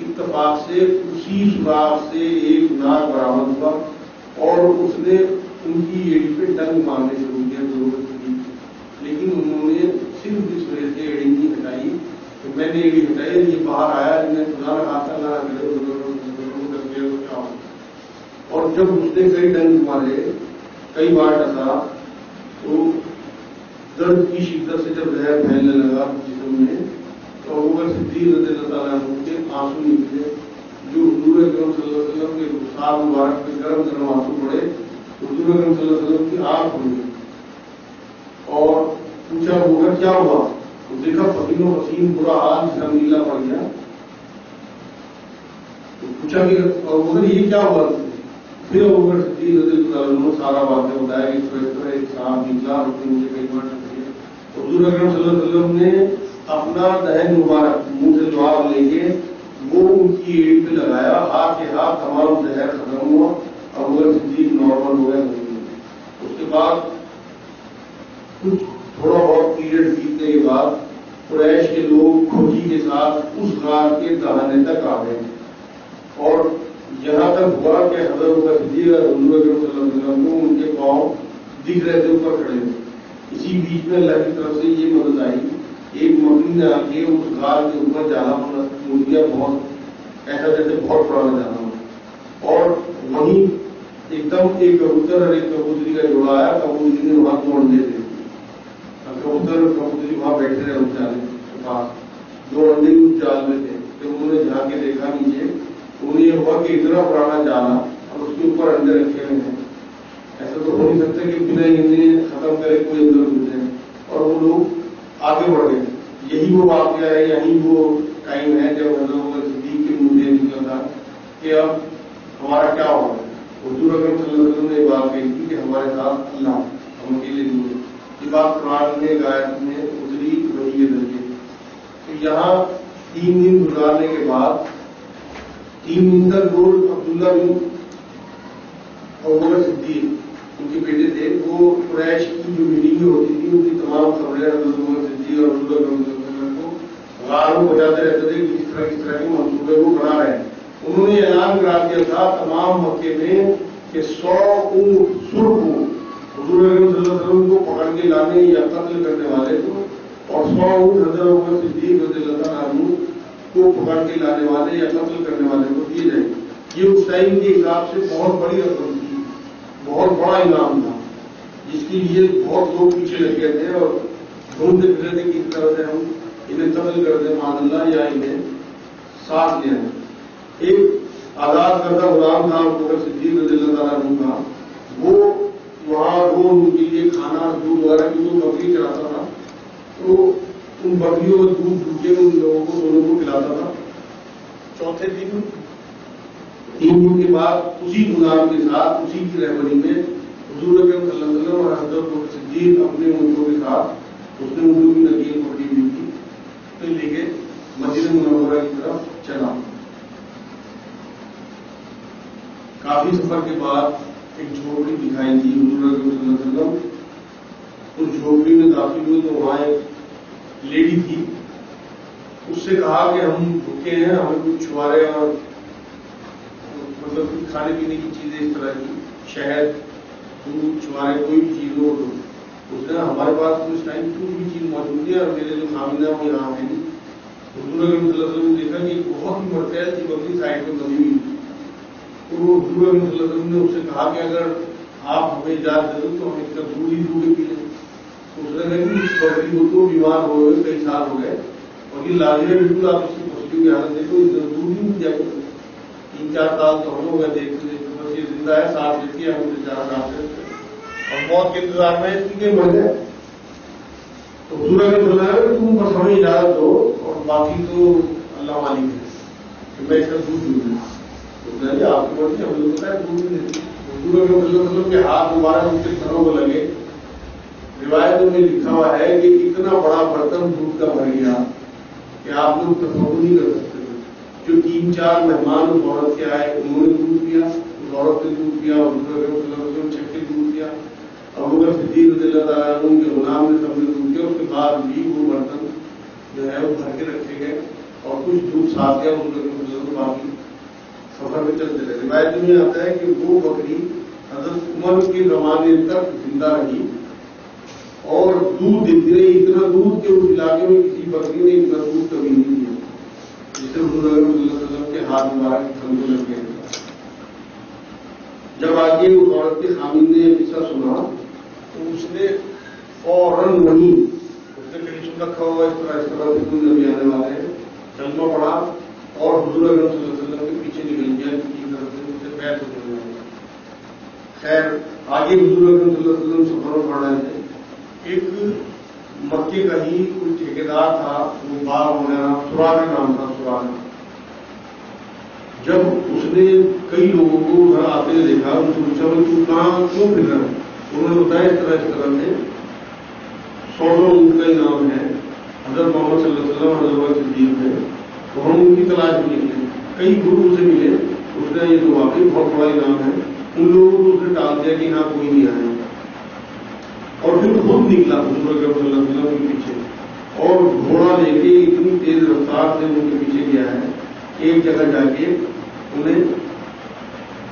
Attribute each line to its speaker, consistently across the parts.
Speaker 1: اتفاق سے اسی سوراخ سے ایک ناک برآمد ہوا اور اس نے ان کی ایڑی پہ ڈنگ مارنے شروع کیا ضرورت تھی، لیکن انہوں نے صرف اس وجہ سے ایڑی نہیں ہٹائی کہ میں نے ایڑی ہٹائی، یہ باہر آیا، میں خدا نہ کھاتا نہ اور جب اس نے کئی ڈنگ مارے، کئی بار ڈسا، تو درد کی شدت سے جب زہر پھیلنے لگا جسم میں، تو ابوبکر صدیق رضی اللہ تعالیٰ عنہ کے آنسو نکلے، جو حضور اکرم صلی اللہ علیہ وسلم کے رخسار مبارک پہ گرم گرم آنسو پڑے، حضور اکرم صلی اللہ علیہ وسلم کی آنکھ کھل گئی اور پوچھا ابوبکر کیا ہوا؟ تو دیکھا پسین و پسین برا حال، جسم نیلا پڑ گیا، تو پوچھا کہ ابوبکر یہ کیا ہوا؟ پھر ابوبکر صدیق رضی اللہ عنہ سارا واقعہ بتایا کہ اس طرح ایک صاحب نکلا، اس نے مجھے کئی بار ٹکر دیا، حضور اکرم صلی اللہ علیہ وسلم نے اپنا دہن مبارک منہ سے لعاب لے کے وہ ان کی ایڑ پہ لگایا، ہاتھ کے ہاتھ تمام زہر ختم ہوا، ابوبکر صدیق نارمل ہو گئے۔ اس کے بعد کچھ تھوڑا بہت پیریڈ بیتنے کے بعد قریش کے لوگ کھوجی کے ساتھ اس غار کے دہانے تک آ گئے اور یہاں تک ہوا کہ حضرت ابوبکر صدیق اور حضور اکرم صلی اللہ علیہ وسلم کو ان کے پاؤں دکھ رہے تھے اوپر کھڑے ہوئے۔ اسی بیچ میں اللہ کی طرف سے یہ مدد آئی، ایک مکڑی نے آ کے اس غار کے اوپر جالا مول دیا، بہت ایسا جیسے بہت پرانا جانا ہو، اور وہیں ایک دم ایک کبوتر اور ایک کبوتری کا جوڑا آیا، کبوتری نے وہاں توڑ دیے تھے، کبوتر اور کبوتری وہاں بیٹھے رہے اس جالے کے پاس، دو انڈے اس جال میں تھے، پھر انہوں نے جھانک کے دیکھا نیچے، انہیں یہ ہوا کہ اتنا پرانا جالا اور اس کے اوپر انڈے رکھے ہوئے ہیں، ایسا تو ہو نہیں سکتا کہ بنا انہیں ختم کرے کوئی اندر گھسے، اور وہ لوگ آگے بڑھ گئے۔ یہی وہ واقعہ ہے، یہی وہ ٹائم ہے جب حضرت ابوبکر صدیق کے منہ سے نکلا تھا کہ اب ہمارا کیا ہوگا۔ حضور اکرم صلی اللہ علیہ وسلم نے یہ بات کہی تھی کہ ہمارے ساتھ اللہ، ہم اکیلے نہیں ہیں۔ یہ بات قرآن میں آیت میں اتری وہی ہے ذریعے۔ تو یہاں 3 دن گزارنے کے بعد 3 دن تک وہ عبداللہ بن ابوبکر صدیق ان کے بیٹے تھے، وہ قریش کی جو میٹنگیں ہوتی تھی ان کی تمام خبریں حضرت ابوبکر صدیق اور حضور اکرم صلی اللہ علیہ وسلم کو غار میں بجاتے رہتے تھے کہ کس طرح کے منصوبے وہ بنا رہے ہیں۔ انہوں نے اعلان کرا دیا تھا تمام مکے میں کہ 100 اونٹ سرخ ہوں حضور اکرم صلی اللہ علیہ وسلم کو پکڑ کے لانے یا قتل کرنے والے کو، اور 100 اونٹ حضرت ابوبکر صدیق رضی اللہ تعالیٰ عنہ کو پکڑ کے لانے والے یا قتل کرنے والے کو دیے جائیں۔ یہ اس ٹائم کے حساب سے بہت بڑی رقم تھی، بہت بڑا انعام تھا، جس کے لیے بہت لوگ پیچھے لگ گئے تھے اور ڈھونڈتے پھر رہے تھے کہ کس طرح سے ہم انہیں قتل کر دیں معاذ اللہ یا انہیں ساتھ لے آئیں۔ ایک آزاد کردہ غلام تھا ابوبکر صدیق رضی اللہ تعالیٰ عنہ کا، وہ وہاں روز ان کے لیے کھانا دودھ وغیرہ کی تو بکری چلاتا تھا، تو ان بکریوں کا دودھ دھو کے ان لوگوں کو دونوں کو کھلاتا تھا۔ چوتھے دن 3 دن کے بعد اسی غلام کے ساتھ اسی کی رہبری میں حضور اکرم صلی اللہ علیہ وسلم اور حضرت ابوبکر صدیق اپنے اونٹوں کے ساتھ، اس نے اونٹوں کی نکیل پکڑی ہوئی تھی، پھر لے کے مسجد منورہ کی طرف چلا۔ کافی سفر کے بعد ایک جھوپڑی دکھائی تھی حضور اکرم صلی اللہ علیہ وسلم، اس جھوپڑی میں داخل ہوئے تو وہاں ایک لیڈی تھی، اس سے کہا کہ ہم بھوکے ہیں، ہمیں کچھ چھوارے اور مطلب کھانے پینے کی چیزیں اس طرح کی، شہد، دودھ، چھوارے، کوئی بھی چیز ہو تو اس نے ہمارے پاس تو اس ٹائم کوئی بھی چیز موجود ہے اور میرے جو خامد ہیں وہ یہاں ہے نہیں۔ حضور اکرم صلی اللہ علیہ وسلم نے دیکھا کہ بہت ہی مرتیل تھی بکری سائڈ میں بنی ہوئی، تو وہ حضور اکرم صلی اللہ علیہ وسلم نے اس سے کہا کہ اگر آپ ہمیں اجازت دے دو تو ہم اس کا دودھ ہی دودھ پی لیں۔ اس نے کہا کہ اس بکری کو تو بیمار ہو گئے، کئی سال ہو گئے اور یہ لازمی ہے بالکل آپ اس کی پھسلیوں کی حالت دیکھو، اس کا دودھ ہی نہیں جائے گا۔ 3-4 سال تو ہم ہو گئے دیکھتے دیکھتے، بس یہ زندہ ہے، سانس لیتی ہے، ہم اسے 4 سال سے اور موت کے انتظار میں اس لیے مر گئے۔ تو حضور اکرم صلی اللہ علیہ وسلم تم بس ہمیں اجازت دو اور باقی تو اللہ مالک ہے کہ میں اس کا دودھ دوں گا۔ آپ کی مرضی، ہم لوگ پتا ہے دودھ نہیں دیتے۔ حضور اکرم صلی اللہ علیہ وسلم کے ہاتھ مبارک ان کے گھروں کو لگے، روایتوں میں لکھا ہوا ہے کہ اتنا بڑا برتن دودھ کا بھر گیا کہ آپ لوگ تصور نہیں کر سکتے تھے۔ جو 3-4 مہمان اس عورت کے آئے انہوں نے دودھ پیا، اس عورت نے دودھ پیا، حضور اکرم صلی اللہ علیہ وسلم چھک کے دودھ پیا، ابوبکر صدیق رضی اللہ تعالیٰ عنہ کے غلام نے سب نے دودھ پیا۔ اس کے بعد بھی وہ برتن جو ہے وہ بھر کے رکھے گئے اور کچھ دودھ ساتھ گیا، حضور اکرم صلی اللہ علیہ وسلم سفر میں چلتے رہے. روایت میں آتا ہے کہ وہ بکری حضرت عمر کے زمانے تک زندہ رہی اور دودھ دیتی رہی, اتنا دودھ کہ اس علاقے میں کسی بکری نے اتنا دودھ کبھی نہیں دیا جس سے حضور اکرم صلی اللہ علیہ وسلم کے ہاتھ مبارک کھلنے لگ گئے. جب آگے اس عورت کے خامد نے یہ قصہ سنا تو اس نے فوراً وہیں, اس نے کہیں سن رکھا ہوا اس طرح سے کوئی نبی آنے والے ہیں, کلمہ پڑھا اور حضور اکرم صلی اللہ علیہ وسلم کے پیچھے نکل گیا کی طرف سے, اس سے بیعت ہونے لگا. خیر آگے حضور اکرم صلی اللہ علیہ وسلم سفر میں پڑھ رہے تھے. ایک مکے کا ہی کوئی ٹھیکیدار تھا, وہ باغ وغیرہ, سراغا نام تھا, سراغا. جب اس نے کئی لوگوں کو گھر آتے ہوئے دیکھا, ان سے پوچھا تو کہاں کیوں پھر رہا ہے؟ انہوں نے بتایا اس طرح سے 100 اونٹ کا انعام ہے, حضرت محمد صلی اللہ علیہ وسلم حضرت صدیق ہے, تو ہم ان کی تلاش میں نکلے. کئی گروہ سے ملے, اس نے یہ تو واقعی بہت بڑا انعام ہے. ان لوگوں کو اس نے ٹال دیا کہ ہاں کوئی نہیں آئے, اور پھر خود نکلا حضور اکرم صلی اللہ علیہ وسلم کے پیچھے اور گھوڑا لے کے اتنی تیز رفتار سے ان کے پیچھے گیا ہے. ایک جگہ جا کے انہیں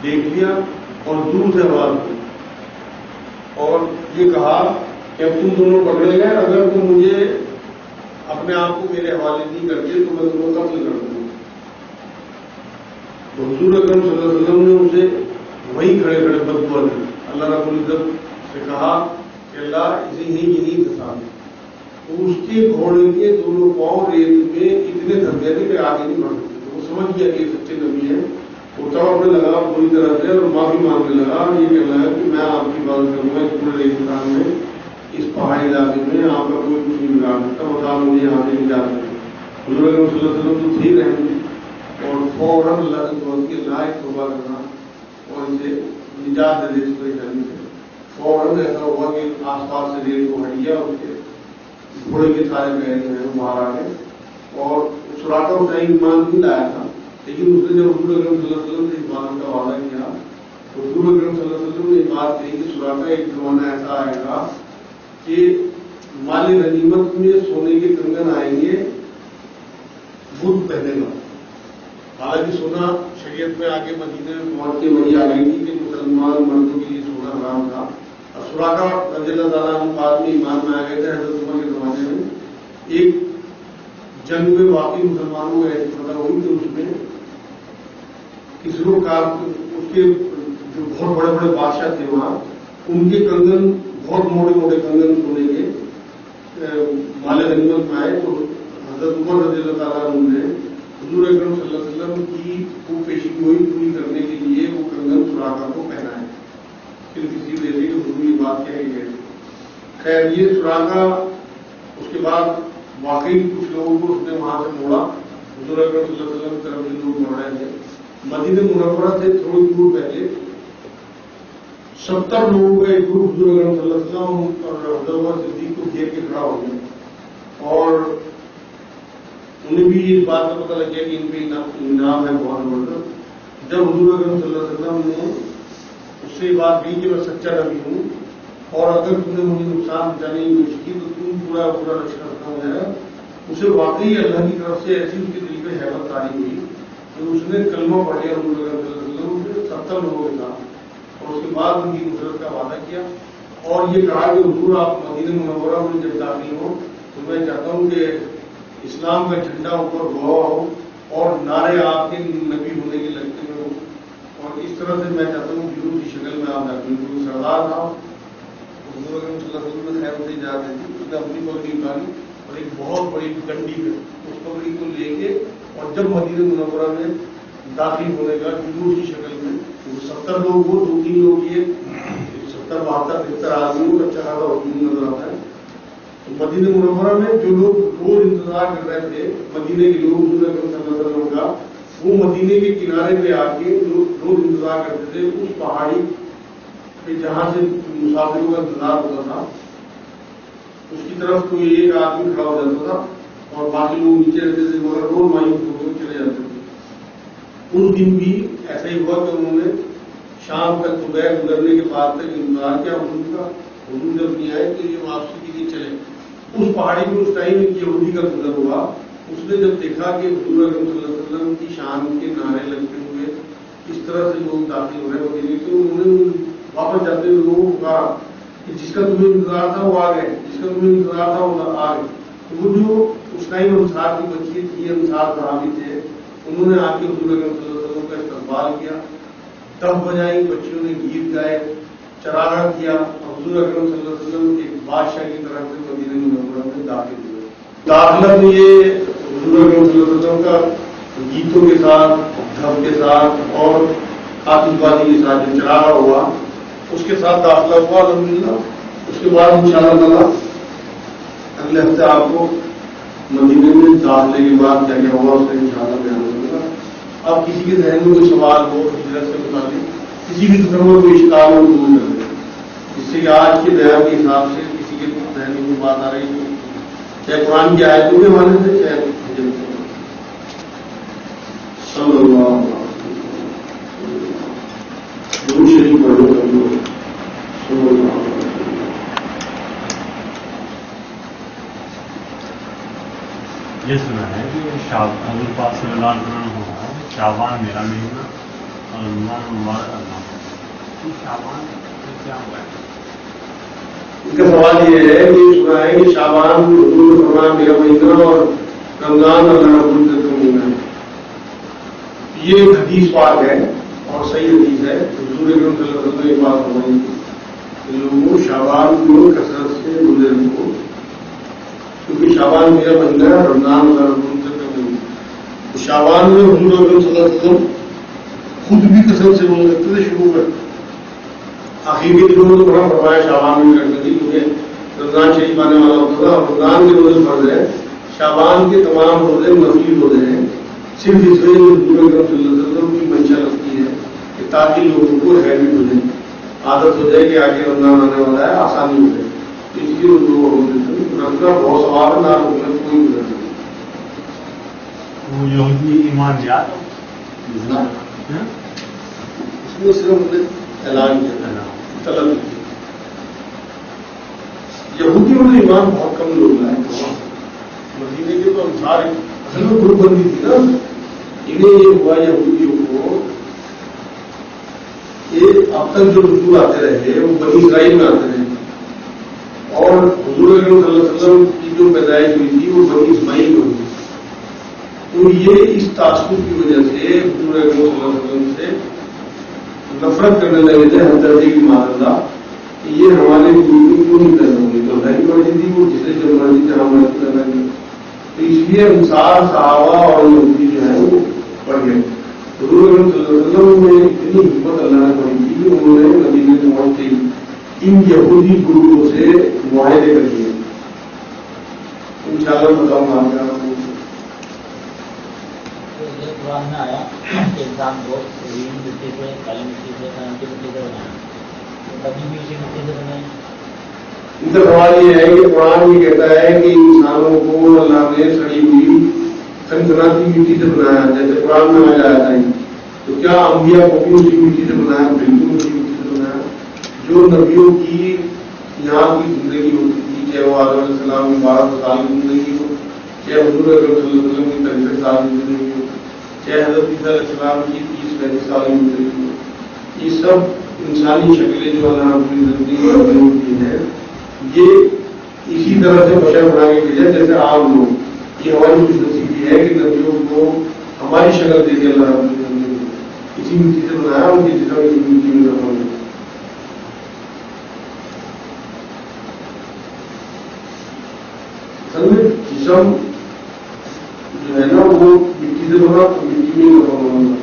Speaker 1: دیکھ لیا اور دور سے آواز دی اور یہ کہا کہ اب تم دونوں پکڑے گئے, اگر تم مجھے اپنے آپ کو میرے حوالے نہیں کرتے تو میں تمہیں قتل کر دوں گا. تو حضور اکرم صلی اللہ علیہ وسلم نے اسے وہیں کھڑے کھڑے بددعا دی. اللہ رب العزت سے کہا کہ اللہ اسے نہیں پھنسا. تو اس کے گھوڑے کے دونوں پاؤں ریت میں اتنے دھس گئے تھے کہ آگے نہیں بڑھ سکتے. وہ سمجھ گیا کہ سچے نبی ہیں, وہ تڑپنے لگا پوری طرح سے اور معافی مانگنے لگا. یہ کہنے لگا کہ میں آپ کی بات کروں گا, اس پورے ریگستان میں, اس پہاڑی علاقے میں آپ کا کوئی کچھ نہیں بگاڑ سکتا, بتا مجھے یہاں سے نہیں جا سکتے. حضور اکرم صلی اللہ علیہ وسلم تو ٹھیک رہیں اور فوراً اللہ کے لائق توبہ کرنا اور اسے نجات دے دے اس پریشانی سے. فوراً ایسا ہوا کہ آس پاس سے ریل کو ہٹ گیا, اس کے گھوڑے کے سارے پہلے جو ہے باہر آ گئے اور سراغا اس ٹائم ایمان نہیں لایا تھا, لیکن اس نے جب حضور اکرم صلی اللہ علیہ وسلم سے ایمان کا وعدہ کیا تو حضور اکرم صلی اللہ علیہ وسلم نے بات کہی کہ سراغا ایک زمانہ ایسا آئے گا کہ مال غنیمت میں سونے کے کنگن آئیں گے, بدھ پہنے گا. حالانکہ سونا شریعت میں آگے مدینے میں پہنچ کے بڑی آ گئی تھی کہ مسلمان مردوں کے لیے سونا حرام تھا. اور سراغا رضی اللہ تعالیٰ عنہ بعد میں ایمان میں آ گئے تھے حضرت عمر کے زمانے میں. ایک جنگ میں واقعی مسلمانوں کو ایسی فتح ہوئی تو اس میں کسی لوگ اس کے جو بہت بڑے بڑے بادشاہ تھے وہاں, ان کے کنگن بہت موٹے موٹے کنگن سونے کے مال غنیمت میں آئے. تو حضرت عمر رضی اللہ تعالیٰ عنہ نے حضور اکرم صلی اللہ علیہ وسلم کی وہ پیشی گوئی پوری کرنے کے لیے وہ کنگن سراغا کو پہنا ہے. پھر کسی وجہ سے حضور یہ بات کہہ گئے. خیر یہ سراغا اس کے بعد واقعی کچھ لوگوں کو اس نے وہاں سے موڑا. حضور اکرم صلی اللہ علیہ وسلم کی طرف سے لوگ موڑ رہے تھے. مدینہ منورہ سے تھوڑی دور پہلے 70 لوگوں کا ایک گروپ حضور اکرم صلی اللہ علیہ وسلم اور حضرت عمر صدیق کو گھیر کے کھڑا ہو گیا اور انہیں بھی اس بات کا پتہ لگ گیا کہ ان پہ انعام ہے بہت زبردست. جب حضور اکرم صلی اللہ علیہ وسلم نے اس سے بات کی کہ میں سچا نبی ہوں اور اگر تم نے مجھے نقصان پہنچانے کی کوشش کی تو تم پورا لشکر ختم ہو جائے گا. اسے واقعی اللہ کی طرف سے ایسی اس کے دل پہ حیبت تاری ہوئی کہ اس نے کلمہ پڑھ لیا حضور اکرم صلی اللہ علیہ وسلم سے 70 لوگوں کے ساتھ اور اس کے بعد ان کی نصرت کا وعدہ کیا اور یہ کہا کہ حضور آپ مدینہ منورہ میں جب داخل ہو تو میں چاہتا ہوں کہ اسلام کا جھنڈا اوپر گوا ہو اور نعرے آپ کے نبی ہونے کے لگتے ہوئے ہو اور اس طرح سے میں چاہتا ہوں جنوب کی شکل میں آپ داخل ہوں. سردار تھا حضور اکرم صلی اللہ علیہ وسلم نے خیر ہوتے جا رہے تھے, اس نے اپنی پگڑی اتاری اور ایک بہت بڑی ڈنڈی میں اس پگڑی کو لے کے اور جب مدینہ منورہ میں داخل ہونے کا جلوس کی شکل میں 70 لوگ وہ 2-3 لوگ یہ 70-72 آدمیوں کا اچھا خاصا ہجوم نظر آتا ہے. مدینہ منورہ میں جو لوگ روز انتظار کر رہے تھے مدینے کے لوگ حضور اکرم صلی اللہ علیہ وسلم کا, وہ مدینے کے کنارے پہ آ کے روز انتظار کرتے تھے اس پہاڑی پہ جہاں سے مسافروں کا انتظار ہوتا تھا. اس کی طرف کوئی ایک آدمی کھڑا ہو جاتا تھا اور باقی لوگ نیچے رہتے تھے مگر روز مایوس ہو کر چلے جاتے تھے. اس دن بھی ایسا ہی ہوا کہ انہوں نے شام تک دوپہر گزرنے کے بعد تک انتظار کیا حضور کا. حضور جب نہیں آئے تو یہ واپسی کے لیے چلے. اس پہاڑی میں اس ٹائم ایک یہودی کا گزر ہوا. اس نے جب دیکھا کہ حضور اکرم صلی اللہ علیہ وسلم کی شان کے نعرے لگتے ہوئے لوگ داخل ہو رہے ہوتے ہیں کہ انہوں نے واپس جاتے ہوئے لوگوں کو کہا کہ جس کا تمہیں انتظار تھا وہ آ گئے، جس کا تمہیں انتظار تھا وہ آ گئے. تو وہ جو اس ٹائم انصار کی بچی تھی، انصار صحابی تھے، انہوں نے آ کے حضور اکرم صلی اللہ علیہ وسلم کا استقبال کیا، تب بجائی، بچیوں نے گیت گائے، چراغاں کیا. حضور اکرم صلی اللہ علیہ وسلم ایک بادشاہ کی طرح سے مدینہ منورہ میں داخل ہوئے. داخلہ تو یہ حضور اکرم صلی اللہ علیہ وسلم کا گیتوں کے ساتھ، ڈھب کے ساتھ اور آتش بازی کے ساتھ جو چراغا ہوا اس کے ساتھ داخلہ ہوا الحمدللہ. اس کے بعد انشاءاللہ تعالیٰ اگلے ہفتے آپ کو مدینے میں داخلے کے بعد کیا کیا ہوا اس کا انشاءاللہ بیان ہوگا. اب کسی کے ذہن میں کوئی سوال ہو ہجرت سے متعلق، کسی بھی قسم میں کوئی اشکال ہو دور کر دیں، جس سے کہ آج کے بیان کے حساب سے کسی کے ذہن میں کوئی بات آ رہی ہے، چاہے قرآن کی آیتوں کے حوالے سے چاہے ہجرت سے. صلی اللہ علیہ وسلم شریف پڑھو صلی اللہ علیہ وسلم.
Speaker 2: یہ سنا ہے کہ حضور پاک صلی اللہ علیہ وسلم ہوا شعبان میرا مہینہ اور رمضان مبارک اللہ. شعبان کیا ہوا ہے؟
Speaker 1: اس کا سوال یہ ہے کہ سنا ہے کہ شعبان حضور فرمایا میرا مہینہ اور رمضان اللہ رب العزت کا مہینہ ہے. یہ ایک حدیث پاک ہے اور صحیح حدیث ہے. حضور اکرم صلی اللہ علیہ وسلم نے یہ بات فرمائی کہ لوگوں شعبان کو کثرت سے گزرنے کو، کیونکہ شعبان میرا مہینہ ہے، رمضان اللہ رب العزت کا مہینہ. شعبان میں حضور اکرم صلی اللہ علیہ وسلم خود بھی کثرت سے روزے رکھتے تھے شروع میں. آخر کے دنوں میں تو بڑا فرمایا شعبان میں رکھتے تھے کیونکہ رمضان شریف آنے والا ہوتا تھا. رمضان کے روزے فرض ہے، شعبان کے تمام روزے نفلی روزے ہیں. صرف اس میں حضور اکرم صلی اللہ علیہ وسلم کی منشا لگتی ہے کہ تاکہ لوگوں کو ہیبٹ ہو جائے، عادت ہو جائے کہ آگے رمضان آنے والا ہے، آسانی ہو جائے. اس لیے رکھنا بہت سوال ہے، نہ رکھنا کوئی گزر نہیں.
Speaker 2: وہ یہودی ایمان یاد
Speaker 1: اس میں صرف اعلان کیا، طلب کی. یہودیوں نے ایمان بہت کم لوگ لائے. مدینے کے تو انصار اصل میں گروپ بندی تھی نا. انہیں یہ ہوا یہودیوں کو کہ اب تک جو رسول آتے رہے وہ بنی اسرائیل میں آتے رہے، اور حضور اکرم صلی اللہ علیہ وسلم کی جو پیدائش ہوئی تھی وہ بنی اسماعیل میں ہوئی. تو یہ اس تعصب کی وجہ سے حضور اکرم صلی اللہ علیہ وسلم سے نفرت کرنے لگے تھے، ہمدردی کی معاملہ کہ یہ ہمارے گرو کو کیوں نہیں پیدا ہوئی. تو اللہ کی مرضی تھی، وہ جسے جو مرضی تھے ہم مرضی پیدا کی. تو اس لیے انصار صحابہ اور یہودی جو ہے وہ پڑھ گئے. حضور اکرم صلی اللہ علیہ وسلم میں اتنی حکمت اللہ نے پڑھی تھی، انہوں نے مدینے سے پہنچتے ہی ان یہودی گروپوں سے معاہدے کر دیے. انشاءاللہ بتاؤں گا آپ کا.
Speaker 3: قرآن میں آیا کہ انسان کو مٹی سے، کالی مٹی سے، کی مٹی سے بنایا، کبھی بھی اسی مٹی سے بنائے.
Speaker 1: ان کا سوال یہ ہے کہ قرآن یہ کہتا ہے کہ انسانوں کو اللہ نے سڑی ہوئی کنکراتی مٹی سے بنایا، جیسے قرآن میں آیا تھا. تو کیا انبیاء کو بھی اسی مٹی سے بنایا؟ بالکل اسی مٹی سے بنایا. جو نبیوں کی یہاں کی زندگی ہوتی تھی، چاہے وہ آدم علیہ السلام کی 12 سال کی زندگی ہو، چاہے حضور اکرم صلی اللہ علیہ وسلم کی 65 سال کی زندگی ہو، چاہے حضرت عیسیٰ علیہ السلام کی 30-35 سال کی زندگی ہو، یہ سب انسانی شکلیں جو اللہ رب العزت نے بنی ہوتی ہیں، یہ اسی طرح سے بشر بنا کے بھیجا جیسے عام لوگ. یہ ہماری خوش نصیبی ہے کہ نبیوں کو ہماری شکل دے کے اللہ رب العزت نے اسی مٹی سے بنایا، ان کی جسم اسی مٹی میں رکھا گیا. اصل میں جسم جو ہے نا وہ مٹی سے بنا تو مٹی میں ہی رکھا ہونا،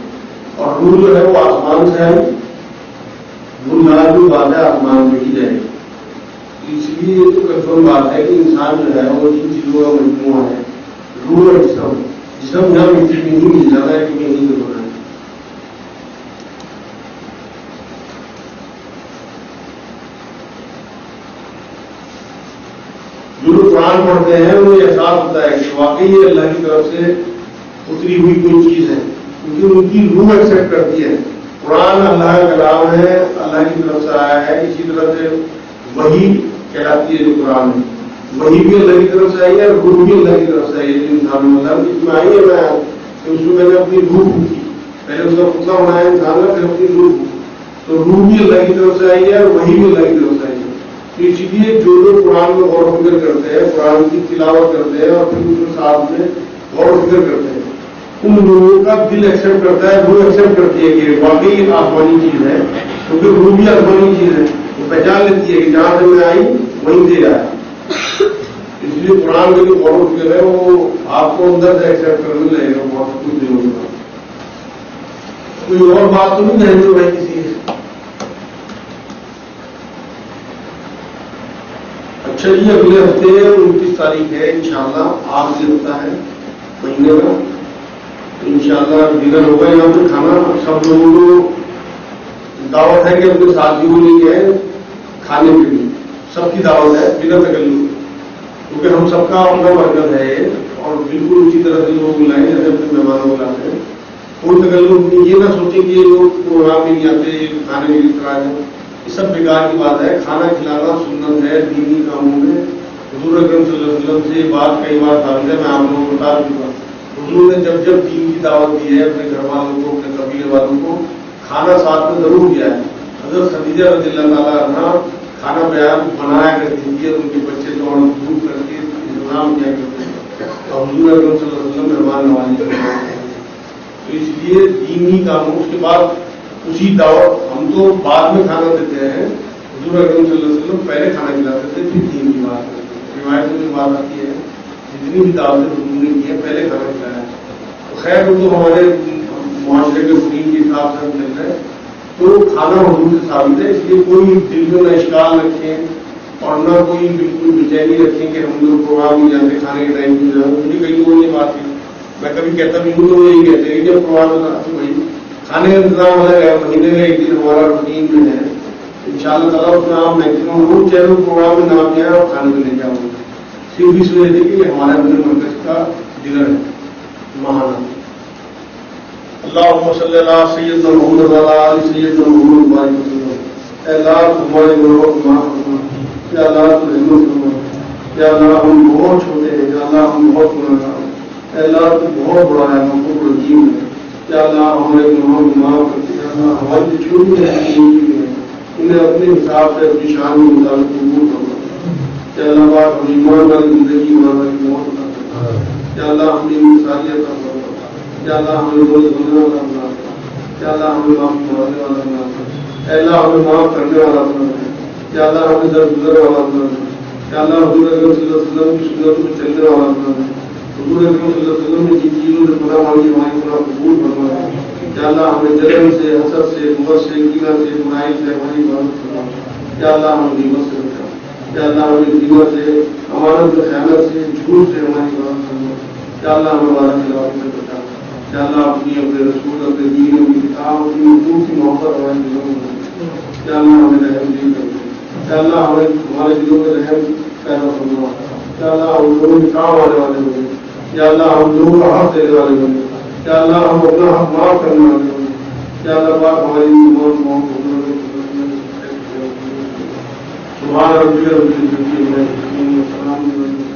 Speaker 1: اور روح جو ہے وہ آسمان سے ہے. روح نہ جو بات ہے آسمان میں ہی جائے. اس لیے یہ تو کنفرم بات ہے کہ انسان جو ہے وہ جن چیزوں کا مجموعہ ہے، روح اور جسم. جسم جہاں مٹی میں نہیں مل جاتا ہے کیونکہ نہیں ضرورت ہے. جو لوگ قرآن پڑھتے ہیں انہیں احساس ہوتا ہے کہ واقعی یہ اللہ کی طرف سے اتری ہوئی کوئی چیز ہے، کیونکہ ان کی روح ایکسپٹ کرتی ہے. قرآن اللہ کا کلام ہے، اللہ کی طرف سے آیا ہے. اسی طرح سے وحی کہلاتی ہے جو قرآن ہے، وحی بھی اللہ کی طرف سے آئی ہے، روح بھی اللہ کی طرف سے آئی ہے. جو انسان اللہ اس میں آئی ہے، میں اس میں نے اپنی روح کی پہلے اس کا پتلا بنایا انسان کا، پھر اپنی روح، تو روح بھی اللہ کی طرف سے آئی ہے اور وہی بھی اللہ کی طرف سے آئی ہے. تو اسی لیے جو لوگ قرآن میں غور و فکر کرتے ہیں، قرآن کی تلاوت کرتے ہیں اور پھر اس کے ساتھ میں غور و فکر کرتے ہیں، ان لوگوں کا دل ایکسپٹ کرتا ہے، روح ایکسپٹ کرتی ہے کہ واقعی آسمانی چیز ہے، کیونکہ روح بھی آسمانی چیز ہے. وہ پہچان لیتی ہے کہ جہاں سے میں آئی وہیں سے آیا. اس لیے قرآن کا جو غور و فکر ہے وہ آپ کو اندر سے ایکسپٹ کرنے لگے گا. بہت کچھ دنوں کے بعد کوئی اور بات تو نہیں کہیں گے بھائی کسی ہے. اچھا جی، اگلے ہفتے 29 تاریخ ہے انشاءاللہ، آخری ہفتہ ہے مہینے کا. انشاءاللہ ڈنر ہوگا یہاں پہ. کھانا سب لوگوں کو دعوت ہے کہ اپنے ساتھیوں لے کے کھانے کے لیے سب کی دعوت ہے بنا تکلف، کیونکہ ہم سب کا اپنا مرکز ہے یہ، اور بالکل اسی طرح سے لوگ بلائیں جیسے اپنے مہمانوں کو لاتے ہیں. کوئی تکلف نہیں، یہ نہ سوچیں کہ یہ لوگ پروگرام میں نہیں آتے کھانے کے لیے طرح ہے، یہ سب بیکار کی بات ہے. کھانا کھلانا سنت ہے دینی کاموں میں. حضور اکرم صلی اللہ علیہ وسلم سے یہ بات کئی بار ثابت ہے، میں آپ لوگوں کو بتا چکا. حضور نے جب جب دین کی دعوت دی ہے اپنے گھر والوں کو، اپنے قبیلے والوں کو، کھانا ساتھ میں ضرور دیا ہے. حضرت خدیجہ رضی اللہ تعالیٰ عنہ کھانا بنایا کرتی تھی، ان کے بچے کو دور کر کے انتظام کیا کرتے تھے، اور حضور اکرم صلی اللہ علیہ وسلم مہمان نوازی کرتے ہیں. تو اس لیے دینی کاموں اس کے بعد اسی دعوت، ہم تو بعد میں کھانا دیتے ہیں، حضور اکرم صلی اللہ علیہ وسلم پہلے کھانا کھلاتے تھے پھر دین کی بات کرتے تھے. روایت میں بات آتی ہے جتنی بھی دعوتیں حضور نے کی ہے پہلے کھانا کھلایا. تو خیر وہ تو ہمارے معاشرے کے روٹین کے حساب سے ہم چل رہے ہیں. تو کھانا حضور سے ثابت ہے، اس لیے کوئی دل میں نہ اشکال رکھیں اور نہ کوئی بالکل بے چینی رکھیں کہ ہم لوگ پروگرام نہیں جانتے کھانے کے ٹائم نہیں جانا. مجھے کئی لوگوں نے بات کی، میں کبھی کہتا بھی ہوں تو وہ یہی کہتے ہیں کہ جب پروگرام ہوتا تو وہی کھانے کا انتظام الگ ہے. مہینے میں ایک دن ہمارا روٹین میں ہے انشاءاللہ تعالیٰ، اس میں آپ میکسیمم وہ چینل پروگرام میں نام لیا اور کھانے میں لے جاؤ گے. صرف اس وجہ سے کہ ہمارے اپنے مرکز کا ڈنر ہے ماہانہ. اللہم صلی اللہ سیدنا محمد وعلی آل سیدنا محمد بارک وسلم. اے اللہ تمہارے گناہوں کو معاف فرما، یا اللہ تو رحمت فرما. یا اللہ ہم بہت چھوٹے ہیں، یا اللہ ہم بہت گناہگار ہیں. اے اللہ تو بہت بڑا ہے، غفور رحیم ہے. یا اللہ ہمارے گناہوں کو معاف کرتے. یا اللہ ہماری جو چھوٹی ہیں انہیں اپنے حساب سے اپنی شان کے مطابق قبول کرنا. یا اللہ پاک ہم ایمان والی زندگی، ایمان والی موت عطا کرنا. یا اللہ ہمیں انصاریت عطا فرما. یا اللہ ہمیں روز بننے والا بنا. یا اللہ ہمیں معافی مانگنے والا بنا. اے اللہ ہمیں معاف کرنے والا بنا. یا اللہ ہمیں درگزر والا بنا. یا اللہ حضور اکرم صلی اللہ علیہ وسلم کی سنت میں چلنے والا بنا. حضور اکرم صلی اللہ علیہ وسلم نے جن چیزوں سے پناہ مانگی ہماری پناہ قبول فرما. یا اللہ ہمیں جلن سے، حسد سے، بغض سے، کینہ سے، برائی سے ہماری حفاظت فرما. یا اللہ ہمیں غیبت سے بچا. یا اللہ ہمیں غیبت سے، امانت سے، خیانت سے، جھوٹ سے ہماری حفاظت فرما. یا اللہ ہمیں وعدہ خلافی سے بچا. یا اللہ اپنی اپنے رسول، اپنے دین، اپنی کتاب، اپنی حقوق کی محبت ہمارے دلوں میں ہو. یا اللہ ہمیں رحم دل کر دے. یا اللہ ہمیں ہمارے دلوں میں رحم پیدا فرما. یا اللہ ہم لوگوں کے کام آنے والے ہوں گے. یا اللہ ہم لوگوں کا حق دینے والے ہوں گے. یا اللہ ہم اپنا حق معاف کرنے والے ہوں گے. یا اللہ پاک ہماری تمام قوم کو سبحان ربک رب العزت عما یصفون.